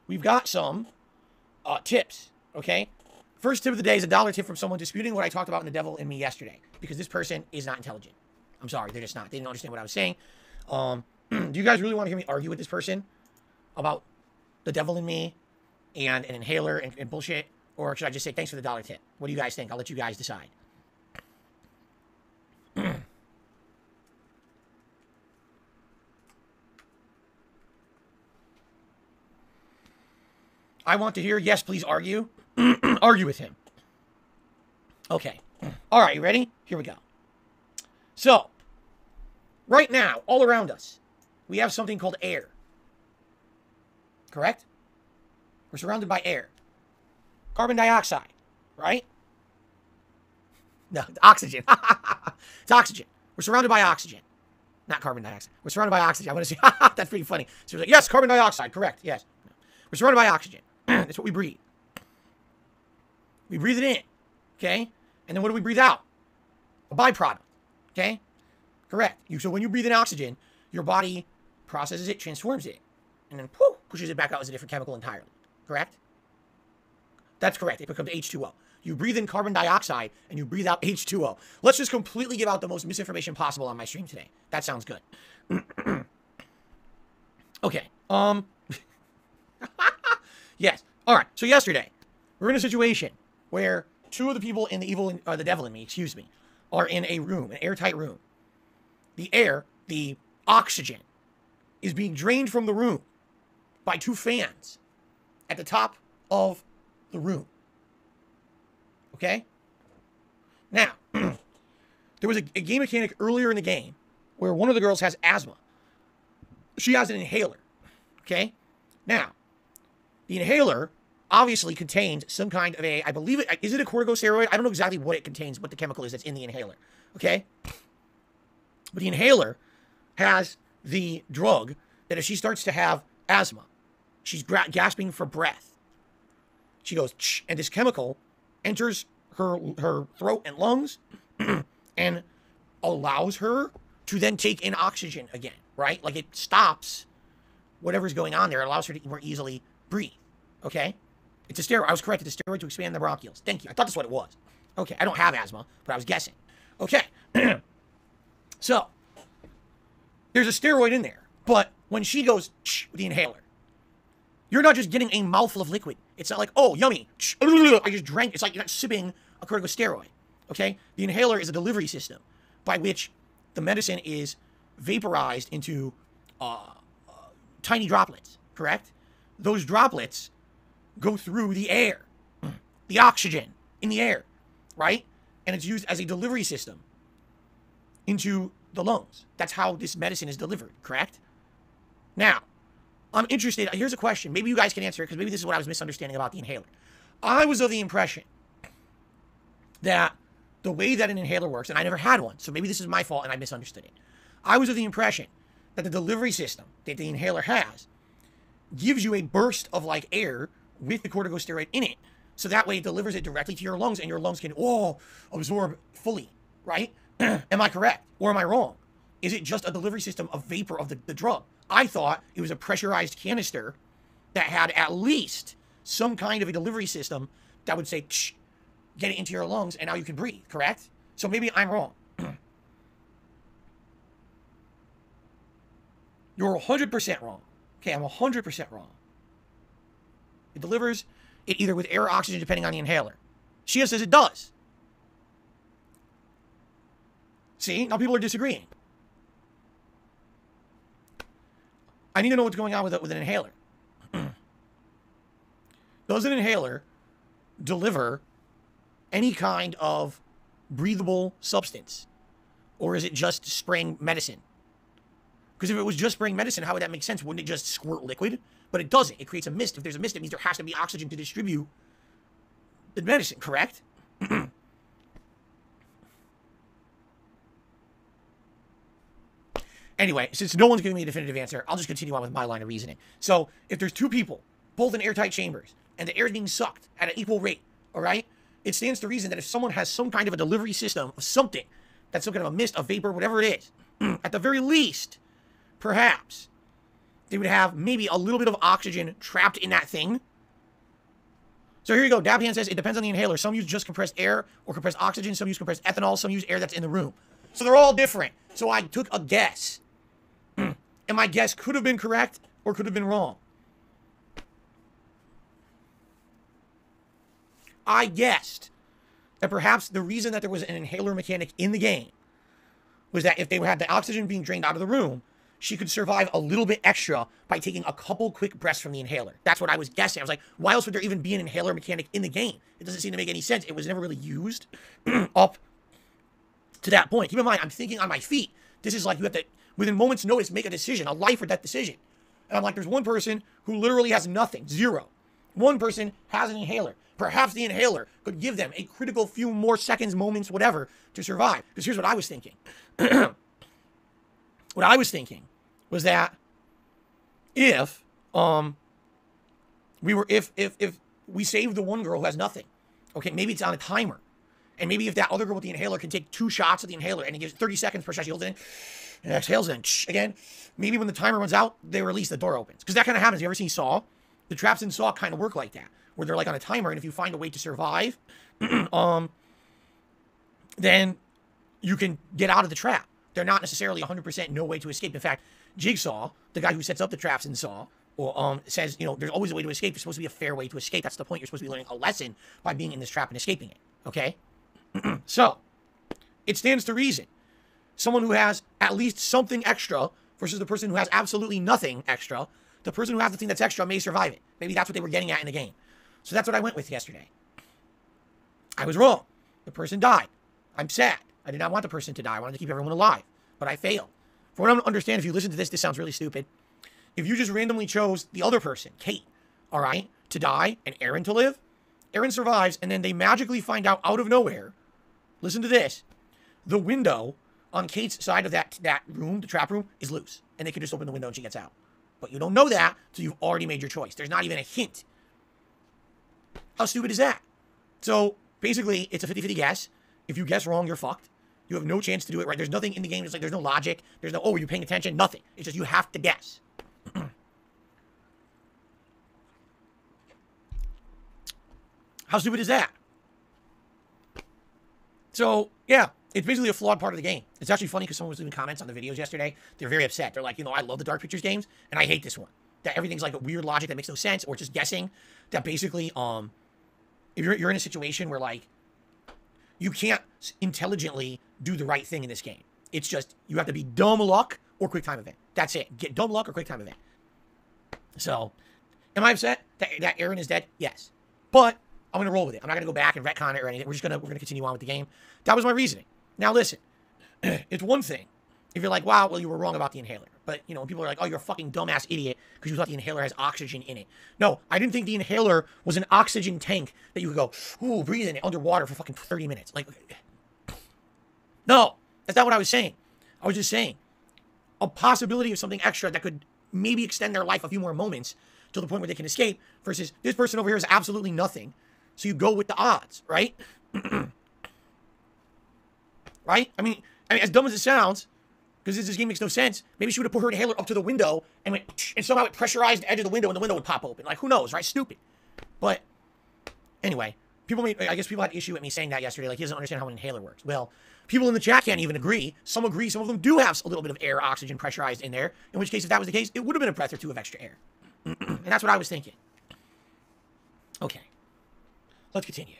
we've got some tips, okay? First tip of the day is a $1 tip from someone disputing what I talked about in The Devil in Me yesterday, because this person is not intelligent. I'm sorry, they're just not. They didn't understand what I was saying. Do you guys really want to hear me argue with this person about The Devil in Me and an inhaler and bullshit? Or should I just say thanks for the $1 tip? What do you guys think? I'll let you guys decide. I want to hear, yes, please argue. Argue with him. Okay. All right, you ready? Here we go. So, right now, all around us, we have something called air. Correct? We're surrounded by air. Carbon dioxide, right? No, oxygen. It's oxygen. We're surrounded by oxygen. Not carbon dioxide. We're surrounded by oxygen. I want to say, that's pretty funny. So like, yes, carbon dioxide. Correct. Yes. We're surrounded by oxygen. That's what we breathe. We breathe it in. Okay? And then what do we breathe out? A byproduct. Okay? Correct. So when you breathe in oxygen, your body processes it, transforms it, and then poof, pushes it back out as a different chemical entirely. Correct? That's correct. It becomes H2O. You breathe in carbon dioxide and you breathe out H2O. Let's just completely give out the most misinformation possible on my stream today. That sounds good. Okay. Yes. All right. So yesterday, we're in a situation where two of the people in the devil in me, excuse me, are in a room, an airtight room. The air, the oxygen, is being drained from the room by two fans at the top of the room. Okay? Now, there was a game mechanic earlier in the game where one of the girls has asthma. She has an inhaler. Okay? Now, the inhaler obviously contains some kind of I believe it, is it a corticosteroid? I don't know exactly what it contains, what the chemical is that's in the inhaler. Okay? But the inhaler has the drug that if she starts to have asthma, she's gasping for breath. She goes, Ch-, and this chemical enters her throat and lungs and allows her to then take in oxygen again, right? Like it stops whatever's going on there. It allows her to more easily breathe, okay? It's a steroid. I was correct. It's a steroid to expand the bronchioles. Thank you. I thought that's what it was. Okay, I don't have asthma, but I was guessing. Okay. So, there's a steroid in there, but when she goes with the inhaler, you're not just getting a mouthful of liquid. It's not like, oh, yummy. I just drank. It's like you're not sipping a corticosteroid. Okay? The inhaler is a delivery system by which the medicine is vaporized into tiny droplets. Correct? Those droplets go through the air, the oxygen in the air, right? And it's used as a delivery system into the lungs. That's how this medicine is delivered. Correct? Now, I'm interested. Here's a question. Maybe you guys can answer it because maybe this is what I was misunderstanding about the inhaler. I was of the impression that the way that an inhaler works, and I never had one, so maybe this is my fault and I misunderstood it. I was of the impression that the delivery system that the inhaler has gives you a burst of like air with the corticosteroid in it. So that way it delivers it directly to your lungs and your lungs can, absorb fully, right? Am I correct? Or am I wrong? Is it just a delivery system of vapor of the drug? I thought it was a pressurized canister that had at least some kind of a delivery system that would say, Shh, get it into your lungs, and now you can breathe, correct? So maybe I'm wrong. You're 100% wrong. Okay, I'm 100% wrong. It delivers it either with air or oxygen, depending on the inhaler. Shia says it does. See, now people are disagreeing. I need to know what's going on with an inhaler. Does an inhaler deliver any kind of breathable substance? Or is it just spraying medicine? Because if it was just spraying medicine, how would that make sense? Wouldn't it just squirt liquid? But it doesn't. It creates a mist. If there's a mist, it means there has to be oxygen to distribute the medicine, correct? Anyway, since no one's giving me a definitive answer, I'll just continue on with my line of reasoning. So, if there's two people, both in airtight chambers, and the air is being sucked at an equal rate, all right? It stands to reason that if someone has some kind of a delivery system of something, that's some kind of a mist, a vapor, whatever it is, at the very least, perhaps, they would have maybe a little bit of oxygen trapped in that thing. So here you go. Dabhan says it depends on the inhaler. Some use just compressed air or compressed oxygen. Some use compressed ethanol. Some use air that's in the room. So they're all different. So I took a guess. And my guess could have been correct or could have been wrong. I guessed that perhaps the reason that there was an inhaler mechanic in the game was that if they had the oxygen being drained out of the room, she could survive a little bit extra by taking a couple quick breaths from the inhaler. That's what I was guessing. I was like, why else would there even be an inhaler mechanic in the game? It doesn't seem to make any sense. It was never really used up to that point. Keep in mind, I'm thinking on my feet. This is like you have to, within moments' notice, make a decision, a life or death decision. And I'm like, there's one person who literally has nothing, zero. One person has an inhaler. Perhaps the inhaler could give them a critical few more seconds, moments, whatever, to survive. Because here's what I was thinking. What I was thinking was that if we saved the one girl who has nothing, okay, maybe it's on a timer. And maybe if that other girl with the inhaler can take 2 shots of the inhaler and it gives 30 seconds per shot, she holds it in and exhales in again, maybe when the timer runs out, they release, the door opens. Because that kind of happens. You ever seen Saw? The traps in Saw kind of work like that, where they're like on a timer, and if you find a way to survive, then you can get out of the trap. They're not necessarily 100% no way to escape. In fact, Jigsaw, the guy who sets up the traps in Saw, says, you know, there's always a way to escape. There's supposed to be a fair way to escape. That's the point. You're supposed to be learning a lesson by being in this trap and escaping it. Okay? So, it stands to reason. Someone who has at least something extra versus the person who has absolutely nothing extra, the person who has the thing that's extra may survive it. Maybe that's what they were getting at in the game. So that's what I went with yesterday. I was wrong. The person died. I'm sad. I did not want the person to die. I wanted to keep everyone alive. But I failed. For what I don't understand, if you listen to this, this sounds really stupid. If you just randomly chose the other person, Kate, all right, to die and Aaron to live, Aaron survives, and then they magically find out of nowhere, listen to this, the window on Kate's side of that room, the trap room, is loose. And they can just open the window and she gets out. But you don't know that, so you've already made your choice. There's not even a hint. How stupid is that? So, basically, it's a 50-50 guess. If you guess wrong, you're fucked. You have no chance to do it right. There's nothing in the game. It's like there's no logic. There's no, oh, are you paying attention? Nothing. It's just you have to guess. How stupid is that? So, yeah, it's basically a flawed part of the game. It's actually funny because someone was leaving comments on the videos yesterday. They're very upset. They're like, you know, I love the Dark Pictures games, and I hate this one. That everything's like a weird logic that makes no sense, or just guessing. That basically, if you're in a situation where, like, you can't intelligently do the right thing in this game. It's just, you have to be dumb luck or quick time event. That's it. Get dumb luck or quick time event. So, am I upset that Aaron is dead? Yes. But I'm going to roll with it. I'm not going to go back and retcon it or anything. We're going to continue on with the game. That was my reasoning. Now listen, it's one thing if you're like, wow, well, you were wrong about the inhaler. But, you know, people are like, oh, you're a fucking dumbass idiot because you thought the inhaler has oxygen in it. No, I didn't think the inhaler was an oxygen tank that you could go, ooh, breathe in it underwater for fucking 30 minutes. Like, no, that's not what I was saying. I was just saying a possibility of something extra that could maybe extend their life a few more moments to the point where they can escape versus this person over here is absolutely nothing. So you go with the odds, right? Right? I mean, as dumb as it sounds, because this game makes no sense, maybe she would have put her inhaler up to the window and somehow it pressurized the edge of the window and the window would pop open. Like, who knows, right? Stupid. But anyway, I guess people had issue with me saying that yesterday, like he doesn't understand how an inhaler works. Well, people in the chat can't even agree. Some agree, some of them do have a little bit of air, oxygen pressurized in there, in which case, if that was the case, it would have been a breath or two of extra air. And that's what I was thinking. Okay. Let's continue.